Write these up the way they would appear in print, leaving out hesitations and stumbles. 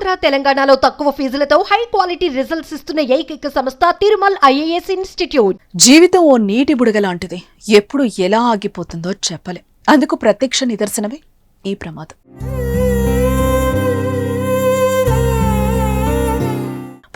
ఆంధ్ర తెలంగాణలో తక్కువ ఫీజులతో high quality results ఇస్తున్న ఏకైక సంస్థ తిరుమల్ ఐఏఎస్ ఇన్స్టిట్యూట్. జీవితం ఓ నీటి బుడగ లాంటిది. ఎప్పుడు ఎలా ఆగిపోతుందో చెప్పలే. అందుకు ప్రత్యక్ష నిదర్శనమే ఈ ప్రమాదం.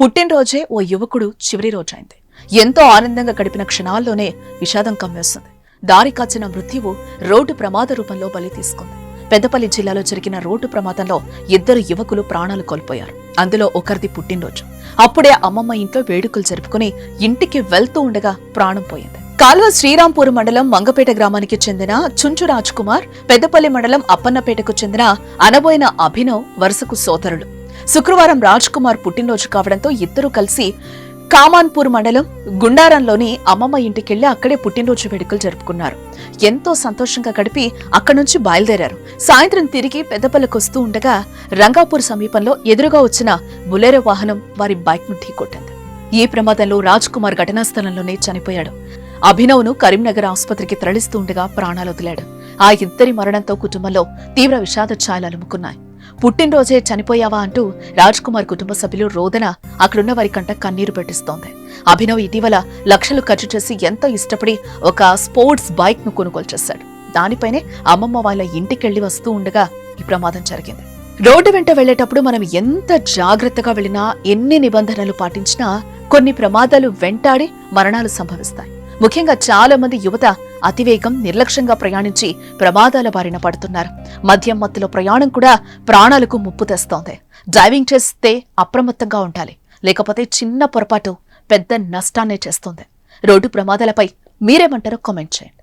పుట్టినరోజే ఓ యువకుడు చివరి రోజైంది. ఎంతో ఆనందంగా గడిపిన క్షణాల్లోనే విషాదం కమ్మేస్తుంది. దారి కాచిన మృత్యువు రోడ్డు ప్రమాద రూపంలో బలి తీసుకుంది. పెద్దపల్లి జిల్లాలో జరిగిన రోడ్డు ప్రమాదంలో 2 యువకులు ప్రాణాలు కోల్పోయారు. అందులో ఒకరిది పుట్టినరోజు. అప్పుడే అమ్మమ్మ ఇంట్లో వేడుకలు జరుపుకుని ఇంటికి వెళ్తూ ఉండగా ప్రాణం పోయింది. కాల్వ శ్రీరాంపూర్ మండలం మంగపేట గ్రామానికి చెందిన చుంచు రాజ్ కుమార్, పెద్దపల్లి మండలం అప్పన్నపేటకు చెందిన అనబోయిన అభినవ్ వరుసకు సోదరులు. శుక్రవారం రాజ్ కుమార్ పుట్టినరోజు కావడంతో ఇద్దరూ కలిసి కామాన్పూర్ మండలం గుండారంలోని అమ్మమ్మ ఇంటికెళ్లి అక్కడే పుట్టినరోజు వేడుకలు జరుపుకున్నారు. ఎంతో సంతోషంగా గడిపి అక్కడి నుంచి బయలుదేరారు. సాయంత్రం తిరిగి పెద్దపల్లికొస్తూ ఉండగా రంగాపూర్ సమీపంలో ఎదురుగా వచ్చిన బులెరో వాహనం వారి బైక్ ను ఢీకొట్టింది. ఈ ప్రమాదంలో రాజ్ కుమార్ ఘటనా స్థలంలోనే చనిపోయాడు. అభినవ్ను కరీంనగర్ ఆసుపత్రికి తరలిస్తూ ఉండగా ప్రాణాలు వదిలాడు. ఆ ఇద్దరి మరణంతో కుటుంబంలో తీవ్ర విషాద ఛాయలు అలుముకున్నాయి. పుట్టినరోజే చనిపోయావా అంటూ రాజ్ కుమార్ కుటుంబ సభ్యులు రోదన అక్కడున్న వారి కంట కన్నీరు పెట్టిస్తోంది. అభినవ్ ఇటీవల లక్షలు ఖర్చు చేసి ఎంతో ఇష్టపడి ఒక స్పోర్ట్స్ బైక్ ను కొనుగోలు చేశాడు. దానిపైనే అమ్మమ్మ వాళ్ళ ఇంటికెళ్లి వస్తూ ఉండగా ఈ ప్రమాదం జరిగింది. రోడ్డు వెంట వెళ్లేటప్పుడు మనం ఎంత జాగ్రత్తగా వెళ్లినా, ఎన్ని నిబంధనలు పాటించినా కొన్ని ప్రమాదాలు వెంటాడి మరణాలు సంభవిస్తాయి. ముఖ్యంగా చాలా మంది యువత అతివేగం, నిర్లక్ష్యంగా ప్రయాణించి ప్రమాదాల బారిన పడుతున్నారు. మద్యం మత్తులో ప్రయాణం కూడా ప్రాణాలకు ముప్పు తెస్తోంది. డ్రైవింగ్ చేస్తే అప్రమత్తంగా ఉండాలి, లేకపోతే చిన్న పొరపాటు పెద్ద నష్టాన్నే చేస్తుంది. రోడ్డు ప్రమాదాలపై మీరేమంటారో కామెంట్ చేయండి.